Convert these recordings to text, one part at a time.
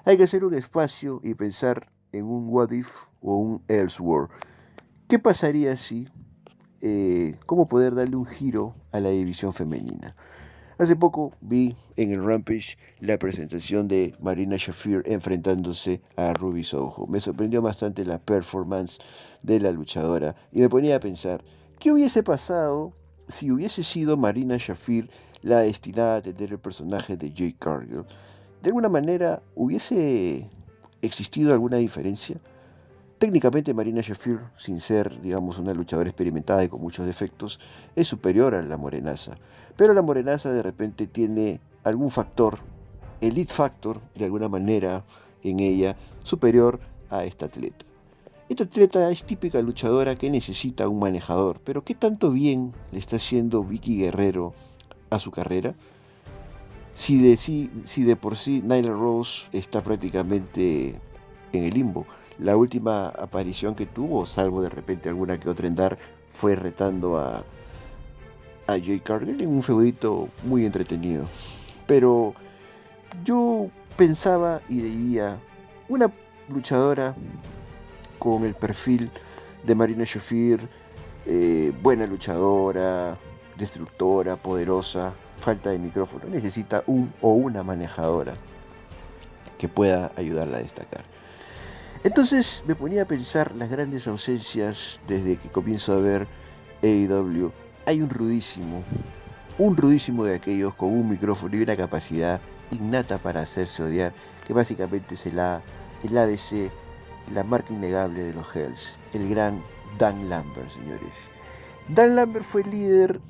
Hay que hacer un espacio y pensar en un what if o un elsewhere. ¿Qué pasaría si, cómo poder darle un giro a la división femenina? Hace poco vi en el Rampage la presentación de Marina Shafir enfrentándose a Ruby Soho. Me sorprendió bastante la performance de la luchadora y me ponía a pensar, ¿qué hubiese pasado si hubiese sido Marina Shafir la destinada a tener el personaje de Jade Cargill? ¿De alguna manera hubiese existido alguna diferencia? Técnicamente Marina Shafir, sin ser, digamos, una luchadora experimentada y con muchos defectos, es superior a la morenaza. Pero la morenaza de repente tiene algún factor, elite factor, de alguna manera, en ella, superior a esta atleta. Esta atleta es típica luchadora que necesita un manejador, pero ¿qué tanto bien le está haciendo Vicky Guerrero a su carrera? Si de por sí Nyla Rose está prácticamente en el limbo. La última aparición que tuvo, salvo de repente alguna que otra en Dark, fue retando a Jay Cargill en un feudito muy entretenido. Pero yo pensaba y diría, una luchadora con el perfil de Marina Shafir, buena luchadora, destructora, poderosa, falta de micrófono, necesita un o una manejadora que pueda ayudarla a destacar. Entonces me ponía a pensar las grandes ausencias desde que comienzo a ver AEW. Hay un rudísimo de aquellos con un micrófono y una capacidad innata para hacerse odiar, que básicamente es el ABC, la marca innegable de los Hells, el gran Dan Lambert, señores. Dan Lambert fue el líder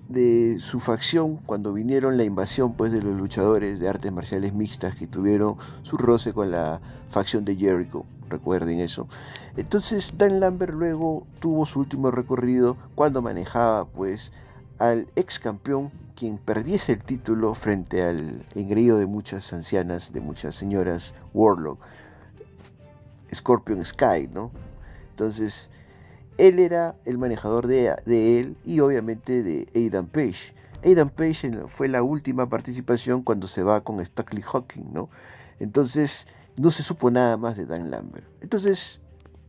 de su facción cuando vinieron la invasión pues de los luchadores de artes marciales mixtas que tuvieron su roce con la facción de Jericho, recuerden eso. Entonces Dan Lambert luego tuvo su último recorrido cuando manejaba pues al ex campeón quien perdiese el título frente al engreído de muchas ancianas, de muchas señoras, Warlock, Scorpion Sky, ¿no? Entonces él era el manejador de él y obviamente de Aidan Page. Aidan Page fue la última participación cuando se va con Stokely Hawking, ¿no? Entonces no se supo nada más de Dan Lambert. Entonces,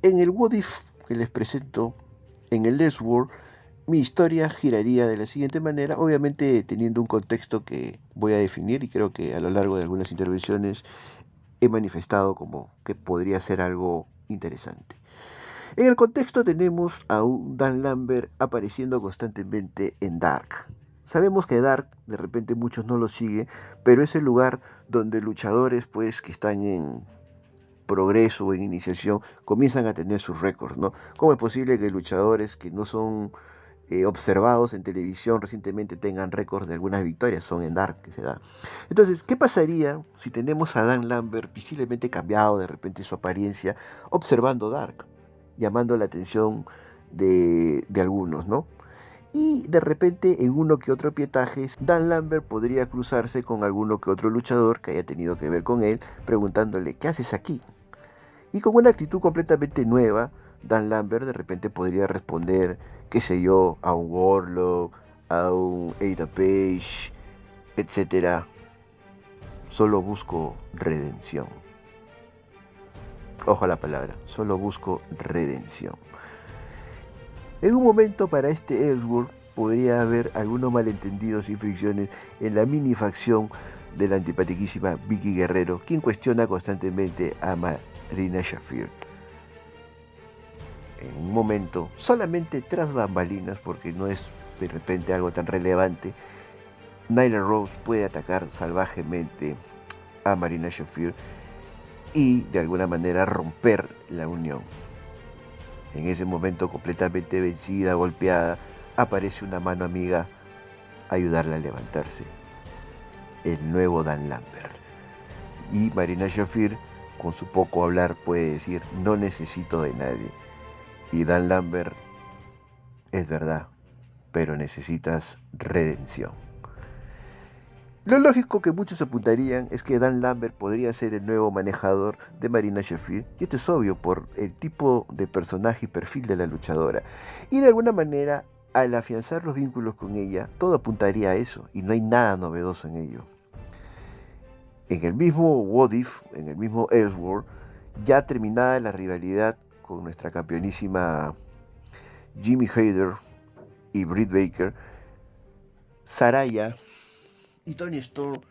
en el What If que les presento, en el Less World, mi historia giraría de la siguiente manera, obviamente teniendo un contexto que voy a definir y creo que a lo largo de algunas intervenciones he manifestado como que podría ser algo interesante. En el contexto tenemos a un Dan Lambert apareciendo constantemente en Dark. Sabemos que Dark, de repente muchos no lo siguen, pero es el lugar donde luchadores pues que están en progreso o en iniciación comienzan a tener sus récords, ¿no? ¿Cómo es posible que luchadores que no son observados en televisión recientemente tengan récords de algunas victorias? Son en Dark que se da. Entonces, ¿qué pasaría si tenemos a Dan Lambert visiblemente cambiado de repente su apariencia observando Dark, llamando la atención de algunos, ¿no? Y de repente en uno que otro pietaje, Dan Lambert podría cruzarse con alguno que otro luchador que haya tenido que ver con él, preguntándole, ¿qué haces aquí? Y con una actitud completamente nueva, Dan Lambert de repente podría responder, qué sé yo, a un Warlock, a un Ada Page, etcétera. Solo busco redención. Ojo a la palabra, solo busco redención. En un momento para este Ellsworth podría haber algunos malentendidos y fricciones en la mini facción de la antipatiquísima Vicky Guerrero, quien cuestiona constantemente a Marina Shafir. En un momento, solamente tras bambalinas, porque no es de repente algo tan relevante, Nyla Rose puede atacar salvajemente a Marina Shafir y de alguna manera romper la unión. En ese momento, completamente vencida, golpeada, aparece una mano amiga a ayudarla a levantarse. El nuevo Dan Lambert. Y Marina Shafir, con su poco hablar, puede decir, no necesito de nadie. Y Dan Lambert, es verdad, pero necesitas redención. Lo lógico que muchos apuntarían es que Dan Lambert podría ser el nuevo manejador de Marina Shafir, y esto es obvio por el tipo de personaje y perfil de la luchadora. Y de alguna manera, al afianzar los vínculos con ella, todo apuntaría a eso, y no hay nada novedoso en ello. En el mismo What If, en el mismo Elseworld, ya terminada la rivalidad con nuestra campeonísima Jimmy Hayter y Britt Baker, Saraya y Toni Storm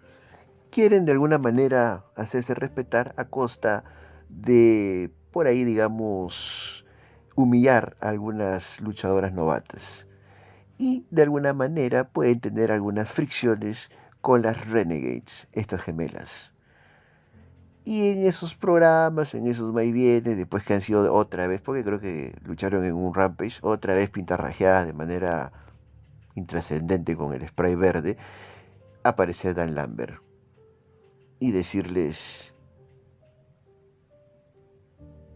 quieren de alguna manera hacerse respetar a costa de, por ahí digamos, humillar a algunas luchadoras novatas. Y de alguna manera pueden tener algunas fricciones con las Renegades, estas gemelas. Y en esos programas, en esos vaivienes, después que han sido otra vez, porque creo que lucharon en un Rampage, otra vez pintarrajeadas de manera intrascendente con el spray verde, aparecer Dan Lambert y decirles,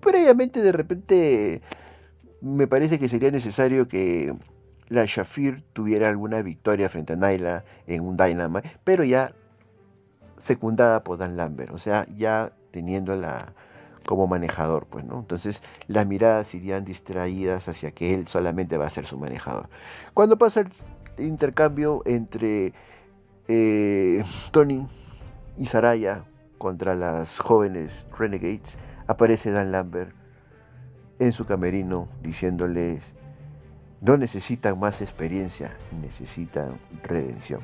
previamente de repente me parece que sería necesario que la Shafir tuviera alguna victoria frente a Nyla en un Dynamite, pero ya secundada por Dan Lambert, o sea, ya teniéndola como manejador, pues, ¿no? Entonces las miradas irían distraídas hacia que él solamente va a ser su manejador. Cuando pasa el intercambio entre Tony y Saraya contra las jóvenes Renegades, aparece Dan Lambert en su camerino diciéndoles, no necesitan más experiencia, necesitan redención,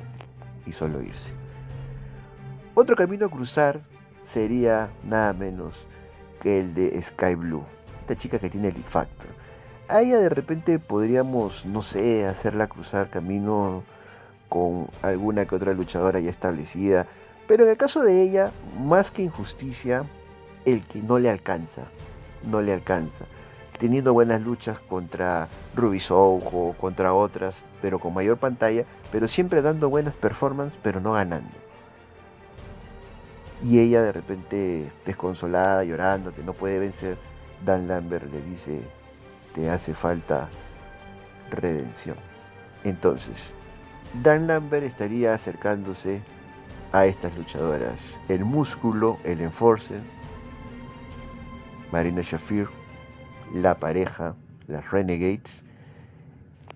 y solo irse. Otro camino a cruzar sería nada menos que el de Sky Blue, esta chica que tiene el Elite Factor. A ella de repente podríamos, no sé, hacerla cruzar camino con alguna que otra luchadora ya establecida, pero en el caso de ella, más que injusticia, el que no le alcanza, teniendo buenas luchas contra Ruby Soho, contra otras, pero con mayor pantalla, pero siempre dando buenas performances, pero no ganando. Y ella de repente desconsolada, llorando, que no puede vencer, Dan Lambert le dice, te hace falta redención. Entonces, Dan Lambert estaría acercándose a estas luchadoras. El músculo, el enforcer, Marina Shafir, la pareja, las Renegades,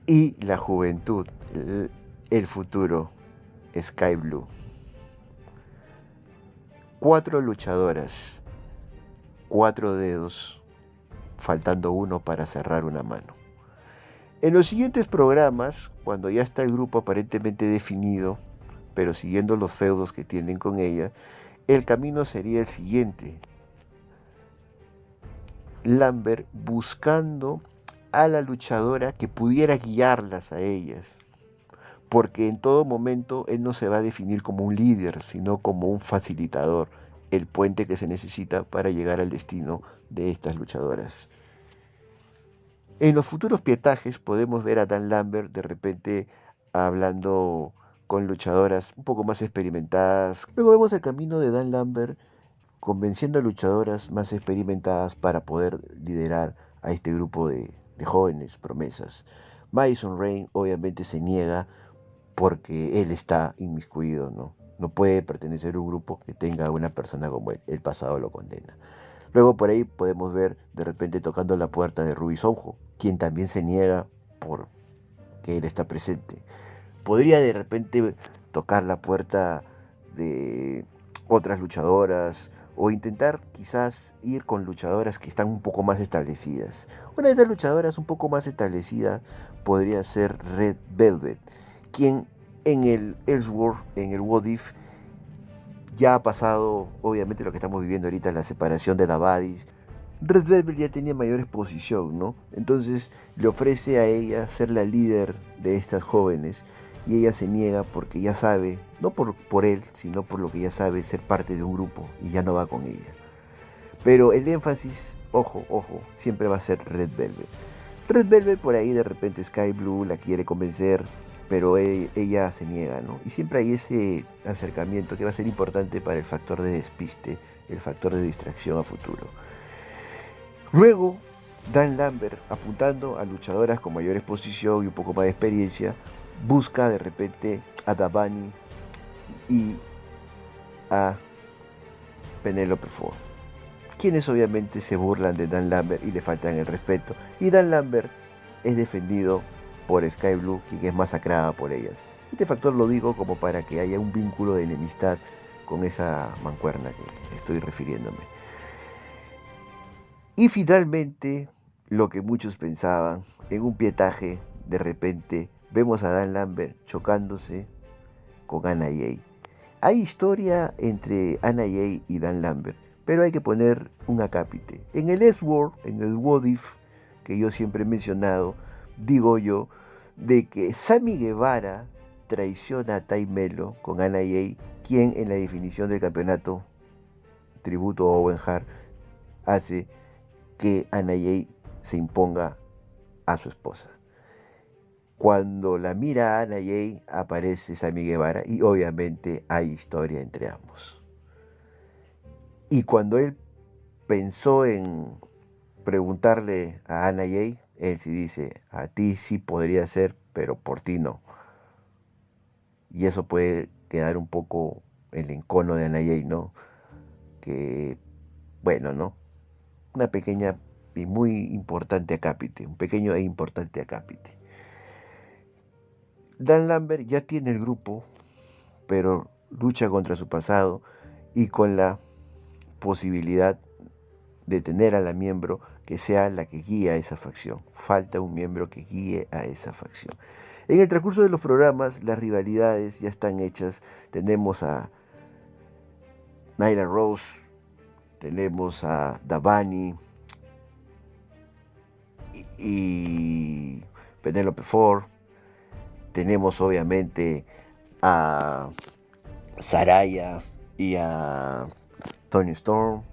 y la juventud, el futuro, Sky Blue. 4 luchadoras, 4 dedos, faltando uno para cerrar una mano. En los siguientes programas, cuando ya está el grupo aparentemente definido, pero siguiendo los feudos que tienen con ella, el camino sería el siguiente. Lambert buscando a la luchadora que pudiera guiarlas a ellas, porque en todo momento él no se va a definir como un líder, sino como un facilitador, el puente que se necesita para llegar al destino de estas luchadoras. En los futuros pietajes podemos ver a Dan Lambert de repente hablando con luchadoras un poco más experimentadas. Luego vemos el camino de Dan Lambert convenciendo a luchadoras más experimentadas para poder liderar a este grupo de jóvenes promesas. Madison Rayne obviamente se niega porque él está inmiscuido, ¿no? No puede pertenecer a un grupo que tenga una persona como él. El pasado lo condena. Luego por ahí podemos ver de repente tocando la puerta de Ruby Soho, quien también se niega por que él está presente. Podría de repente tocar la puerta de otras luchadoras o intentar quizás ir con luchadoras que están un poco más establecidas. Una de esas luchadoras un poco más establecida podría ser Red Velvet, quien en el Elseworld, en el What If, ya ha pasado obviamente lo que estamos viviendo ahorita, la separación de Davaris. Red Velvet ya tenía mayor exposición, ¿no? Entonces le ofrece a ella ser la líder de estas jóvenes y ella se niega porque ya sabe, no por él, sino por lo que ya sabe, ser parte de un grupo y ya no va con ella. Pero el énfasis, ojo, siempre va a ser Red Velvet. Red Velvet por ahí de repente Sky Blue la quiere convencer, pero ella se niega, ¿no? Y siempre hay ese acercamiento que va a ser importante para el factor de despiste, el factor de distracción a futuro. Luego, Dan Lambert, apuntando a luchadoras con mayor exposición y un poco más de experiencia, busca de repente a Davani y a Penelope Ford, quienes obviamente se burlan de Dan Lambert y le faltan el respeto. Y Dan Lambert es defendido por Sky Blue, quien es masacrada por ellas. Este factor lo digo como para que haya un vínculo de enemistad con esa mancuerna que estoy refiriéndome. Y finalmente, lo que muchos pensaban, en un pietaje, de repente, vemos a Dan Lambert chocándose con Anna Jay. Hay historia entre Anna Jay y Dan Lambert, pero hay que poner un acápite. En el S-Word, en el What If, que yo siempre he mencionado, digo yo, de que Sammy Guevara traiciona a Tay Melo con Anna Jay, quien en la definición del campeonato tributo a Owen Hart hace que Anna Jay se imponga a su esposa. Cuando la mira a Anna Jay aparece Sammy Guevara y obviamente hay historia entre ambos. Y cuando él pensó en preguntarle a Anna Jay, él sí dice, a ti sí podría ser, pero por ti no. Y eso puede quedar un poco el encono de Anna Jay, ¿no? Que, bueno, ¿no? Una pequeña y muy importante acápite, un pequeño e importante acápite. Dan Lambert ya tiene el grupo, pero lucha contra su pasado y con la posibilidad de tener a la miembro que sea la que guíe a esa facción. Falta un miembro que guíe a esa facción. En el transcurso de los programas, las rivalidades ya están hechas. Tenemos a Nyla Rose, tenemos a Davani y Penelope Ford. Tenemos obviamente a Saraya y a Toni Storm.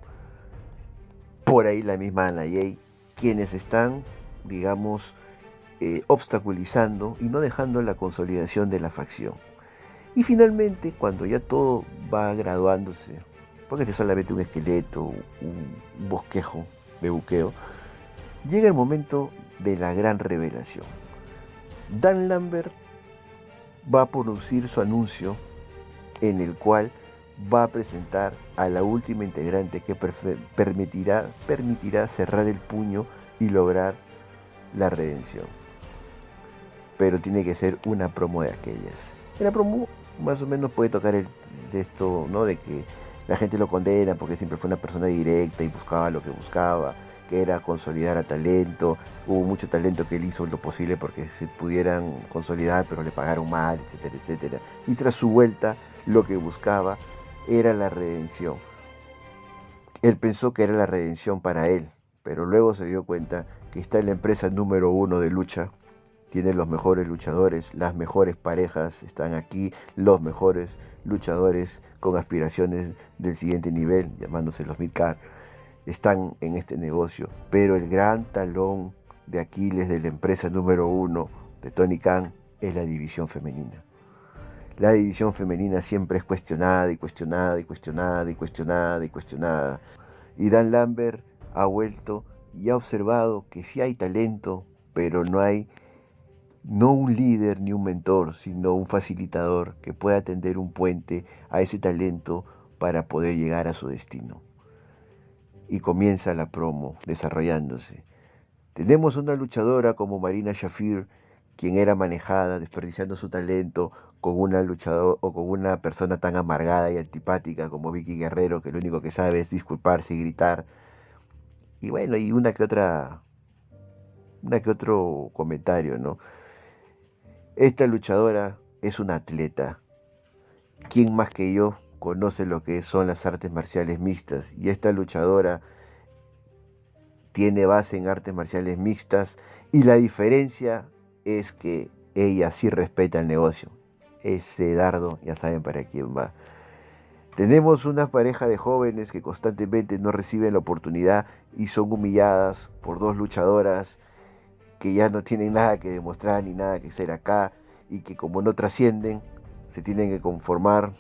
Por ahí la misma Anna Jay, quienes están, digamos, obstaculizando y no dejando la consolidación de la facción. Y finalmente, cuando ya todo va graduándose, porque este es solamente un esqueleto, un bosquejo de buqueo, llega el momento de la gran revelación. Dan Lambert va a producir su anuncio en el cual va a presentar a la última integrante que permitirá cerrar el puño y lograr la redención. Pero tiene que ser una promo de aquellas. En la promo más o menos puede tocar esto, ¿no? De que la gente lo condena porque siempre fue una persona directa y buscaba lo que buscaba, que era consolidar a talento. Hubo mucho talento que él hizo lo posible porque se pudieran consolidar, pero le pagaron mal, etcétera, etcétera. Y tras su vuelta, lo que buscaba era la redención. Él pensó que era la redención para él, pero luego se dio cuenta que está en la empresa número 1 de lucha. Tiene los mejores luchadores, las mejores parejas están aquí, los mejores luchadores con aspiraciones del siguiente nivel, llamándose los Midcard, están en este negocio. Pero el gran talón de Aquiles de la empresa número 1 de Tony Khan es la división femenina. La división femenina siempre es cuestionada y cuestionada y cuestionada y cuestionada y cuestionada. Y Dan Lambert ha vuelto y ha observado que sí hay talento, pero no hay no un líder ni un mentor, sino un facilitador que pueda tender un puente a ese talento para poder llegar a su destino. Y comienza la promo desarrollándose. Tenemos una luchadora como Marina Shafir, quien era manejada, desperdiciando su talento con una luchadora o con una persona tan amargada y antipática como Vicky Guerrero, que lo único que sabe es disculparse y gritar. Y bueno, y una que otro comentario, ¿no? Esta luchadora es una atleta. ¿Quién más que yo conoce lo que son las artes marciales mixtas? Y esta luchadora tiene base en artes marciales mixtas y la diferencia es que ella sí respeta el negocio. Ese dardo ya saben para quién va. Tenemos una pareja de jóvenes que constantemente no reciben la oportunidad y son humilladas por dos luchadoras que ya no tienen nada que demostrar ni nada que hacer acá y que como no trascienden, se tienen que conformar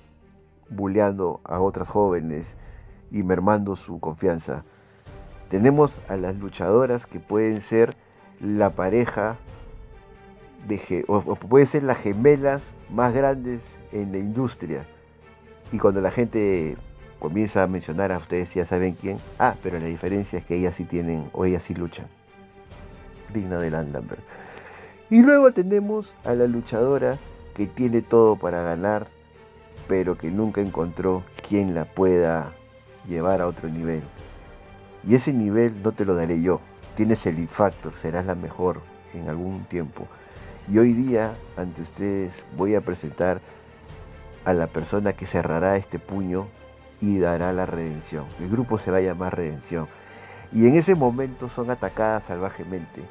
bulleando a otras jóvenes y mermando su confianza. Tenemos a las luchadoras que pueden ser la pareja o pueden ser las gemelas más grandes en la industria. Y cuando la gente comienza a mencionar a ustedes, ya saben quién. Pero la diferencia es que ellas sí tienen o ellas sí luchan. Digna de Dan Lambert. Y luego tenemos a la luchadora que tiene todo para ganar pero que nunca encontró quien la pueda llevar a otro nivel. Y ese nivel no te lo daré yo. Tienes el It Factor, serás la mejor en algún tiempo. Y hoy día, ante ustedes, voy a presentar a la persona que cerrará este puño y dará la redención. El grupo se va a llamar Redención. Y en ese momento son atacadas salvajemente.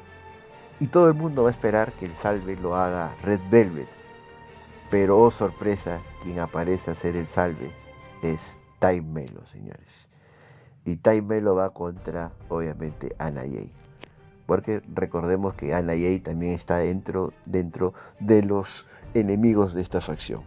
Y todo el mundo va a esperar que el salve lo haga Red Velvet. Pero, oh sorpresa, quien aparece a ser el salve es Time Melo, señores. Y Time Melo va contra, obviamente, Anna Jay. Porque recordemos que Anna Jay también está dentro de los enemigos de esta facción.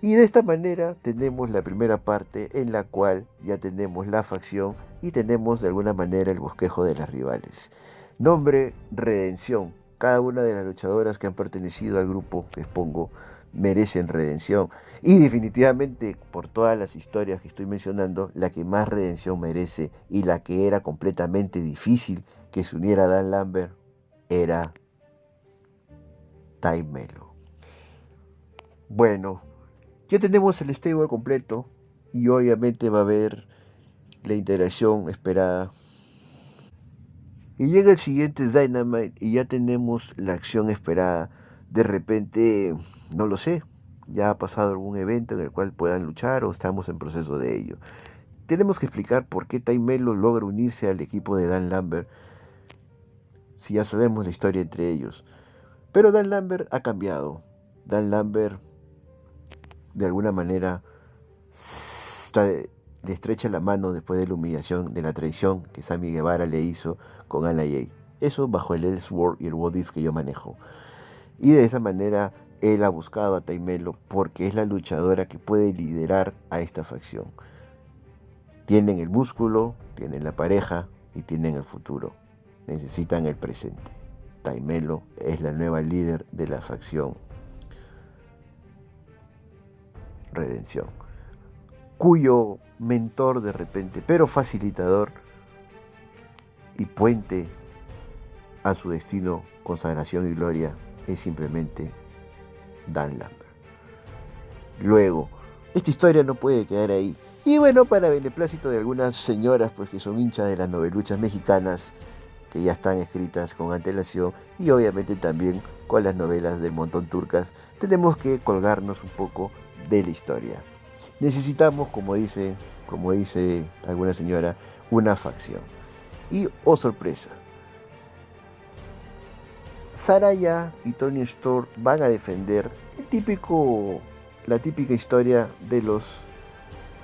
Y de esta manera tenemos la primera parte en la cual ya tenemos la facción y tenemos de alguna manera el bosquejo de las rivales. Nombre: Redención. Cada una de las luchadoras que han pertenecido al grupo que expongo merecen redención. Y definitivamente, por todas las historias que estoy mencionando, la que más redención merece y la que era completamente difícil que se uniera a Dan Lambert era Time Melo. Bueno, ya tenemos el stable completo y obviamente va a haber la interacción esperada. Y llega el siguiente Dynamite y ya tenemos la acción esperada. De repente, no lo sé, ya ha pasado algún evento en el cual puedan luchar o estamos en proceso de ello. Tenemos que explicar por qué Time Melo logra unirse al equipo de Dan Lambert, si ya sabemos la historia entre ellos. Pero Dan Lambert ha cambiado. Dan Lambert, de alguna manera, le estrecha la mano después de la humillación, de la traición que Sammy Guevara le hizo con Anna Jay. Eso bajo el Elseworld y el What If que yo manejo. Y de esa manera él ha buscado a Time Melo porque es la luchadora que puede liderar a esta facción. Tienen el músculo, tienen la pareja y tienen el futuro. Necesitan el presente. Time Melo es la nueva líder de la facción Redención, cuyo mentor de repente, pero facilitador y puente a su destino, consagración y gloria, es simplemente Dan Lambert. Luego, esta historia no puede quedar ahí. Y bueno, para beneplácito de algunas señoras pues que son hinchas de las noveluchas mexicanas, que ya están escritas con antelación, y obviamente también con las novelas del montón turcas, tenemos que colgarnos un poco de la historia. Necesitamos, como dice alguna señora, una facción. Y, oh sorpresa, Saraya y Toni Storm van a defender la típica historia de los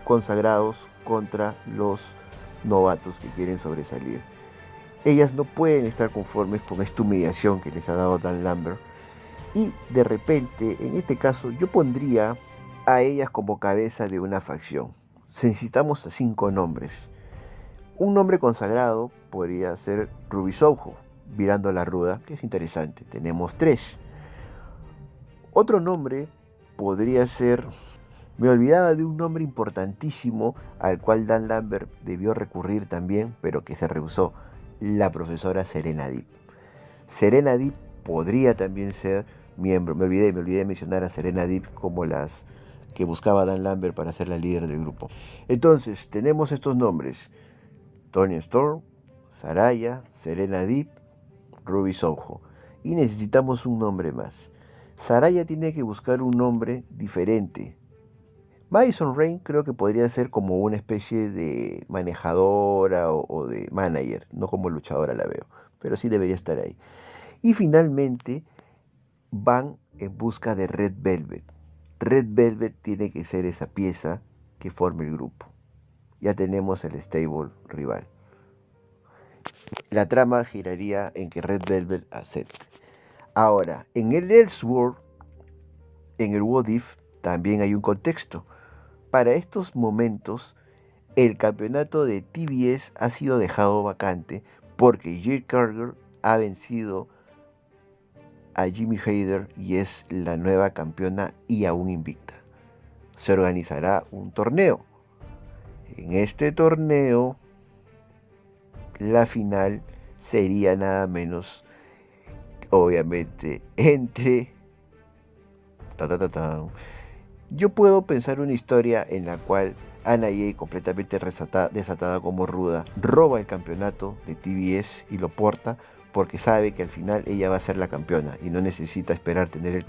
consagrados contra los novatos que quieren sobresalir. Ellas no pueden estar conformes con esta humillación que les ha dado Dan Lambert. Y de repente, en este caso, yo pondría a ellas como cabeza de una facción. Necesitamos 5 nombres. Un nombre consagrado podría ser Ruby Soho, virando la ruda, que es interesante. Tenemos 3. Otro nombre podría ser... Me olvidaba de un nombre importantísimo al cual Dan Lambert debió recurrir también, pero que se rehusó. La profesora Serena Deeb. Serena Deeb podría también ser miembro. Me olvidé de mencionar a Serena Deeb como las que buscaba Dan Lambert para ser la líder del grupo. Entonces, tenemos estos nombres: Toni Storm, Saraya, Serena Deeb, Ruby Soho. Y necesitamos un nombre más. Saraya tiene que buscar un nombre diferente. Madison Rayne creo que podría ser como una especie de manejadora o de manager, no como luchadora la veo, pero sí debería estar ahí. Y finalmente van en busca de Red Velvet. Red Velvet tiene que ser esa pieza que forme el grupo. Ya tenemos el stable rival. La trama giraría en que Red Velvet acepte. Ahora, en el Elseworld, en el What If, también hay un contexto. Para estos momentos, el campeonato de TBS ha sido dejado vacante porque Jade Cargill ha vencido a Jimmy Hayter y es la nueva campeona y aún invicta. Se organizará un torneo. En este torneo, la final sería nada menos, obviamente, entre Yo puedo pensar una historia en la cual Anna Jay, completamente desatada como ruda, roba el campeonato de TBS y lo porta porque sabe que al final ella va a ser la campeona y no necesita esperar tener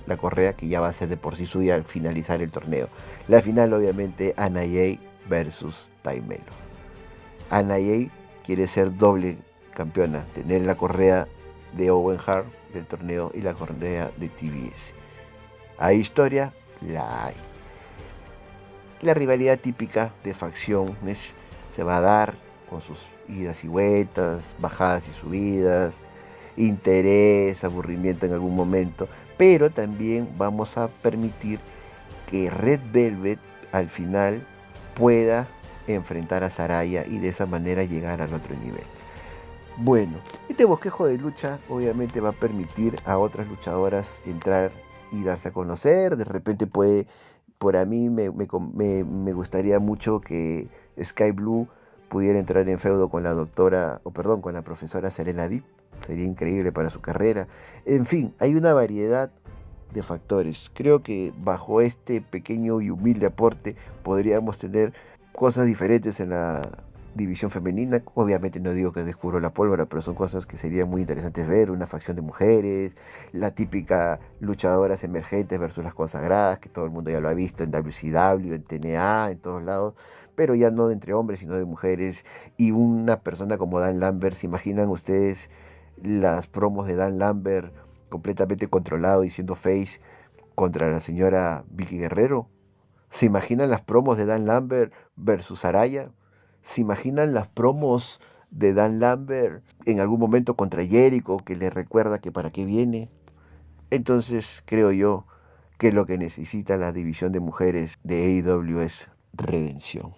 la correa, que ya va a ser de por sí suya al finalizar el torneo. La final, obviamente, Anna Jay versus Tay Melo. Anna Jay quiere ser doble campeona, tener la correa de Owen Hart del torneo y la correa de TBS. ¿Hay historia? La hay. La rivalidad típica de facciones se va a dar con sus idas y vueltas, bajadas y subidas, interés, aburrimiento en algún momento, pero también vamos a permitir que Red Velvet al final pueda enfrentar a Saraya y de esa manera llegar al otro nivel. Bueno, este bosquejo de lucha obviamente va a permitir a otras luchadoras entrar y darse a conocer. De repente puede, por a mí me gustaría mucho que Sky Blue pudiera entrar en feudo con la doctora, o perdón, con la profesora Serena Deep. Sería increíble para su carrera. En fin, hay una variedad de factores. Creo que bajo este pequeño y humilde aporte podríamos tener cosas diferentes en la división femenina. Obviamente no digo que descubro la pólvora, pero son cosas que serían muy interesantes ver. Una facción de mujeres, la típica luchadoras emergentes versus las consagradas, que todo el mundo ya lo ha visto en WCW, en TNA, en todos lados, pero ya no de entre hombres, sino de mujeres. Y una persona como Dan Lambert, ¿se imaginan ustedes las promos de Dan Lambert completamente controlado y siendo face contra la señora Vicky Guerrero? ¿Se imaginan las promos de Dan Lambert versus Araya? ¿Se imaginan las promos de Dan Lambert en algún momento contra Jericho, que le recuerda que para qué viene? Entonces creo yo que lo que necesita la división de mujeres de AEW es redención.